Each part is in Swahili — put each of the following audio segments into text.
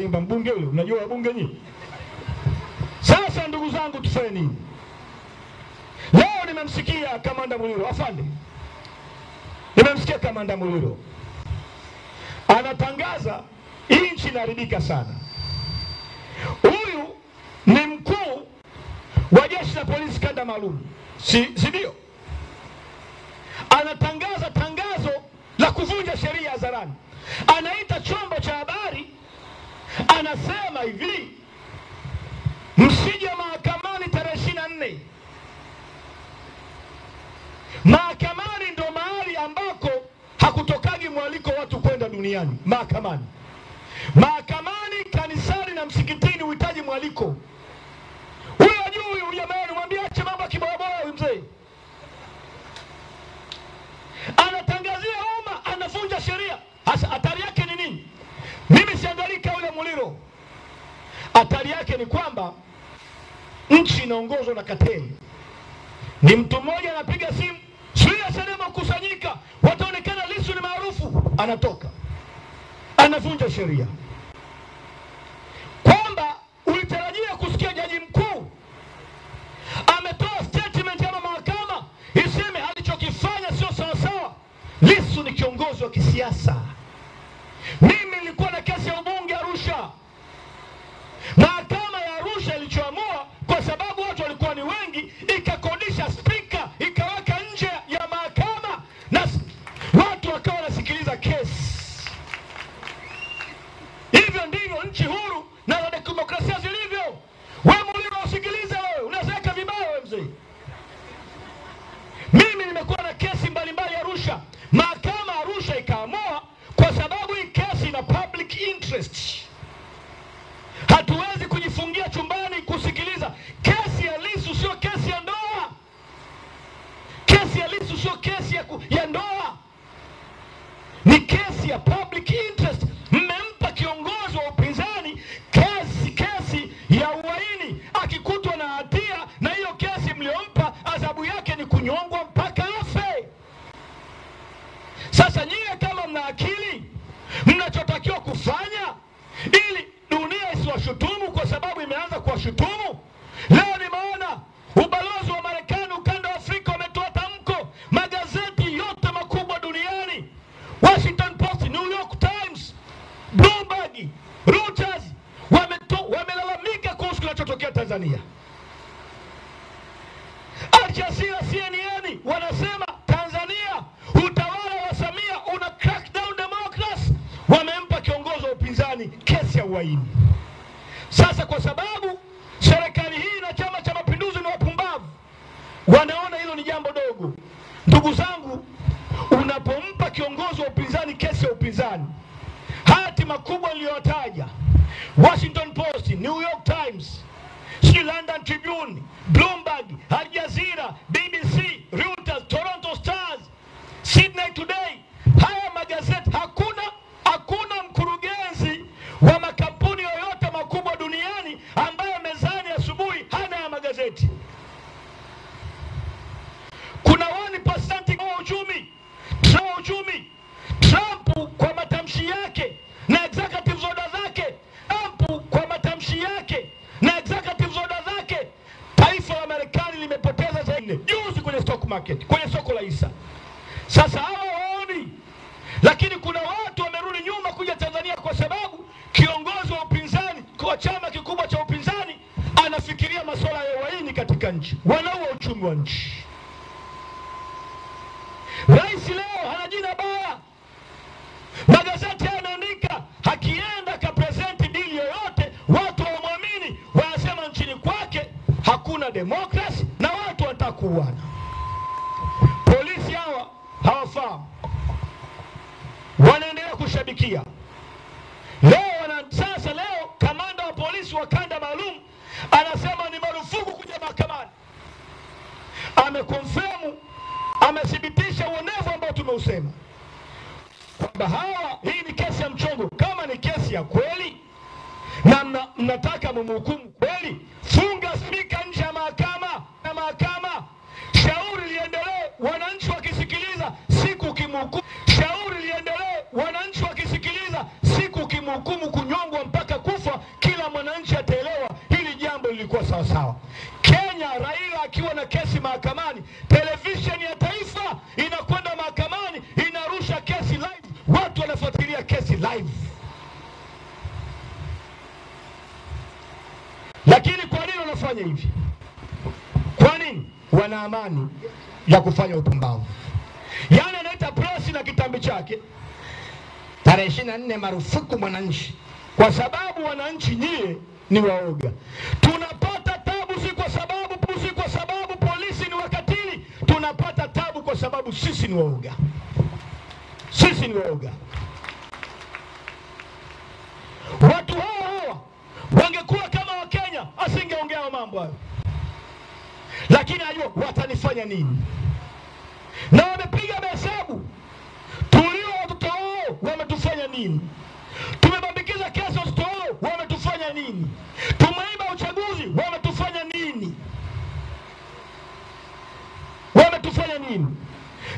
imba mbunge yule, unajua wabunge nyinyi. Sasa ndugu zangu, tufanye nini? Leo nimemsikia Kamanda Muliro, afande. Nimemsikia Kamanda Muliro anatangaza nchi inaharibika sana. Huyu ni mkuu wa jeshi la polisi kanda maalum, si ndio? Anatangaza tangazo la kuvunja sheria hadharani. Anaita chombo cha habari, anasema hivi: msije mahakamani tarehe 24. Mahakamani ndo mahali ambako hakutokagi mwaliko watu kwenda duniani. Mahakamani, kanisani na msikitini uhitaji mwaliko. Huyo ajui huyu jamani, mwambie ache mambo kiboboa huyu mzee. Anatangazia umma anavunja sheria. Hasa hatari yake ni nini? Mimi siangalii kauli ya Muliro. Hatari yake ni kwamba nchi inaongozwa na kateli. Ni mtu mmoja anapiga simu, "Sio Chadema kusanyika, wataonekana Lissu ni maarufu." Anatoka anavunja sheria. Kwamba ulitarajia kusikia jaji mkuu ametoa statement ya mahakama iseme alichokifanya sio sawa sawa. Lissu ni kiongozi wa kisiasa. Mimi nilikuwa na kesi ya ubunge Arusha. Mahakama ya Arusha ilichoamua, kwa sababu watu walikuwa ni wengi, ikakodisha speaker, ikaweka nje ya mahakama na watu wakawa wanasikiliza kesi. Hivyo ndivyo nchi huru na za demokrasia zilivyo. Wewe Muliro usikilize, wewe unazeka vibaya wewe mzee. Mimi nimekuwa na kesi mbalimbali Arusha. Mahakama Arusha ikaamua, kwa sababu hii kesi ina public interest, hatuwezi kujifungia chumbani kusikiliza. Kesi ya Lissu sio kesi ya ndoa. Kesi ya Lissu sio kesi ya ndoa. Ni kesi ya public interest. Mmempa kiongozi wa upinzani kesi ya uhaini. Akikutwa na hatia na hiyo kesi mliompa, adhabu yake ni kunyongwa mpaka afe. Sasa nyie kama mna akili, mnachotakiwa kufanya ili dunia isiwashutumu, kwa sababu imeanza kuwashutumu. Leo nimeona ubalozi wa Marekani ukanda wa Afrika wametoa tamko. Magazeti yote makubwa duniani, Washington Post, New York Times, Bloomberg, Reuters, wamelalamika kuhusu kinachotokea Tanzania. Al Jazeera, CNN wanasema Tanzania utawala wa Samia una crack down democracy. Wamempa kiongozi wa upinzani kesi ya uhaini. Sasa kwa sababu serikali hii na Chama cha Mapinduzi ni wapumbavu, wanaona hilo ni jambo dogo. Ndugu zangu, unapompa kiongozi wa upinzani kesi ya upinzani, hati makubwa niliyotaja, Washington Post, New York Times, London Tribune, Bloomberg, Al Jazeera, BBC, Reuters, Toronto Stars, Sydney Today, haya magazeti, hakuna mkurugenzi wa makampuni yoyote makubwa duniani ambaye mezani asubuhi hana ya magazeti. Kuna 1% wa uchumi. Trump kwa matamshi yake na executive order zake, taifa la Marekani limepoteza zaidi juzi kwenye stock market, kwenye soko la hisa. Sasa hawa waoni, lakini kuna watu wamerudi nyuma kuja Tanzania kwa sababu kiongozi wa upinzani kwa chama kikubwa cha upinzani anafikiria masuala ya uhaini katika nchi, wanaua uchumi wa nchi. Rais leo hana jina baya. Magazeti yanaandika hakienda ka present deal yoyote, watu hawamwamini, wanasema nchini kwake hakuna demokrasi na watu watakuana. Polisi hawa hawafahamu, wanaendelea kushabikia. Sasa leo kamanda wa polisi wa kanda maalum anasema ni marufuku kuja mahakamani. Amekonfirmu, amethibitisha uonevu ambao tumeusema, kwamba hii ni kesi ya mchongo. Kama ni kesi ya kweli na mnataka mumhukumu kweli, funga spika nje ya mahakama. Shauri liendelee, wananchi wakisikiliza, siku ukimhukumu. Shauri liendelee, wananchi wakisikiliza, siku ukimhukumu kunyongwa mpaka ilikuwa sawa sawa. Kenya, Raila akiwa na kesi mahakamani, televisheni ya taifa inakwenda mahakamani, inarusha kesi live, watu wanafuatilia kesi live. Lakini kwa nini wanafanya hivi? Kwa nini? Wana amani ya kufanya upumbavu. Yani anaita press na kitambi chake, tarehe 24 marufuku Mwananchi, kwa sababu wananchi nyie ni waoga. Tunapata tabu si kwa sababu polisi ni wakatili, tunapata tabu kwa sababu sisi ni waoga. Sisi ni waoga. Watu hawa wangekuwa kama Wakenya, asingeongea mambo hayo. Lakini ajua watanifanya nini. Na wamepiga mahesabu, tulio watoto wao wametufanya nini. Tumebambikiza kesi watoto wao wametufanya nini. Tumeiba uchaguzi wametufanya nini. Wametufanya nini.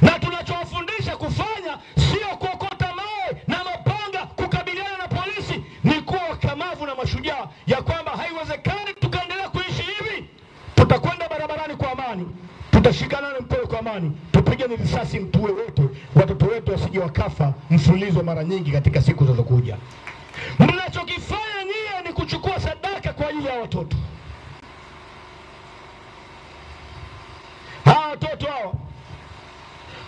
Na tunachowafundisha kufanya sio kuokota mawe na mapanga kukabiliana na polisi, ni kuwa wakamavu na mashujaa, ya kwamba haiwezekani tukaendelea kuishi hivi. Tutakwenda barabarani kwa amani, tutashikana mkono kwa amani, tupigane risasi mtuwe wote, watoto wetu wasije wakafa mfululizo mara nyingi katika siku zinazokuja. Mnachokifanya nyie ni kuchukua sadaka kwa ajili ya watoto. Hawa watoto hawa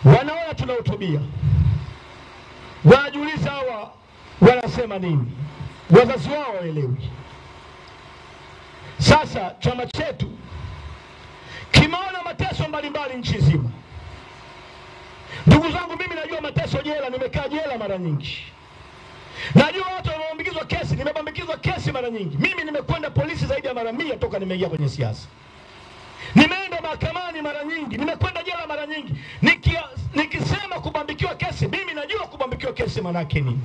wanaona tunahutubia, wanajiuliza hawa wanasema nini, wazazi wao waelewi. Sasa chama chetu kimeona mateso mbalimbali nchi nzima. Ndugu zangu, mimi najua mateso jela, nimekaa jela mara nyingi. Najua watu wanaoambikizwa kesi, nimebambikizwa kesi mara nyingi. Mimi nimekwenda polisi zaidi ya mara 100 toka nimeingia kwenye siasa. Nimeenda mahakamani mara nyingi, nimekwenda jela mara nyingi. Nikisema kubambikiwa kesi, mimi najua kubambikiwa kesi maana yake nini.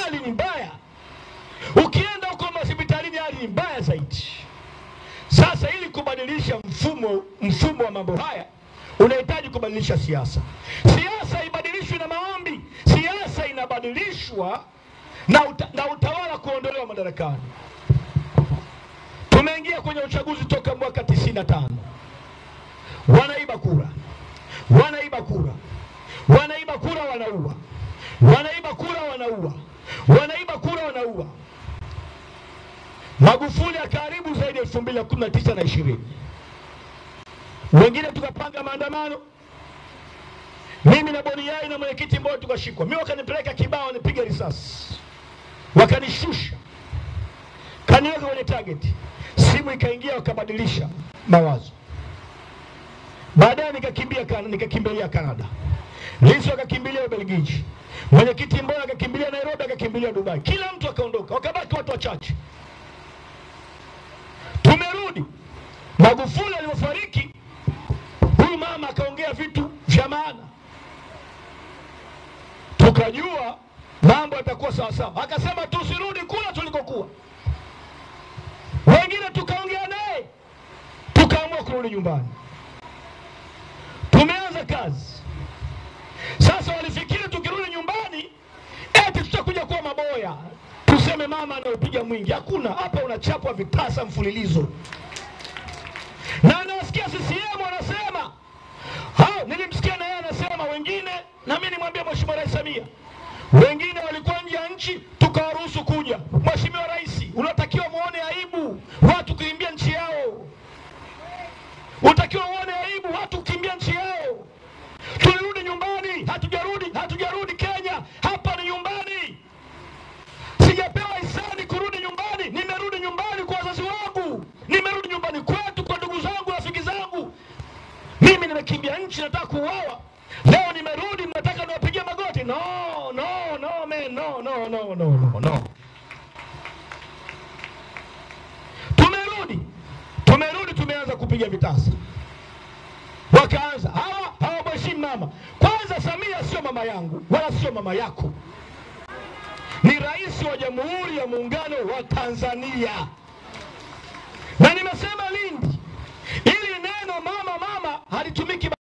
Hali ni mbaya. Ukienda huko hospitalini hali ni mbaya zaidi. Sasa ili kubadilisha mfumo wa mambo haya, unahitaji kubadilisha siasa. Siasa ibadilishwe na maombi. Siasa inabadilishwa na utawala kuondolewa madarakani. Tumeingia kwenye uchaguzi toka mwaka 95. Wanaiba kura. Wanaiba kura. Wanaiba kura, wanaua. Wanaiba kura, wanaua. Wanaiba kura, wanaua. Magufuli akaribu zaidi ya 2019 na 20. Wengine tukapanga maandamano. Mimi na Boniai na mwenyekiti Mbowe tukashikwa. Mimi wakanipeleka Kibao nipige risasi. Wakanishusha. Kaniweka kwenye target. Simu ikaingia, wakabadilisha mawazo. Baadaye nikakimbilia Canada. Lissu akakimbilia Ubelgiji. Mwenyekiti Mbowe akakimbilia Nairobi, akakimbilia Dubai. Kila mtu akaondoka, wakabaki watu wachache. Tumerudi. Magufuli alipofariki, huyu mama akaongea vitu vya maana. Tukajua mambo yatakuwa sawa sawa. Akasema tusirudi kula tulikokuwa. Wengine tukaongea naye, tukaamua kurudi nyumbani. Tumeanza kazi. Sasa walifikiri tukirudi nyumbani eti tutakuja kuwa maboya, tuseme mama anaopiga mwingi. Hakuna. Hapa unachapwa vitasa mfululizo. Na nasikia CCM wanasema, nilimsikia na yeye anasema wengine, na mimi nimwambia Mheshimiwa Rais Samia, wengine walikuwa nje ya nchi tukawaruhusu kuja. Mheshimiwa Rais, unatakiwa muone aibu watu kuimbia nchi yao. Unatakiwa muone aibu watu kukimbia nchi yao. Tulirudi nyumbani, hatujarudi Kenya. Hapa ni nyumbani. Sijapewa hisani kurudi nyumbani. Nimerudi nyumbani kwa wazazi wangu. Nimerudi nyumbani kwetu kwa ndugu zangu, rafiki zangu. Mimi nimekimbia nchi, nataka kuuawa. Leo nimerudi, mnataka niwapigie magoti? No, man, no. Tumerudi, tumeanza kupiga vitasa. Wakaanza hawamheshimu mama. Kwanza Samia sio mama yangu, wala sio mama yako. Ni rais wa Jamhuri ya Muungano wa Tanzania. Na nimesema Lindi, ili neno mama halitumiki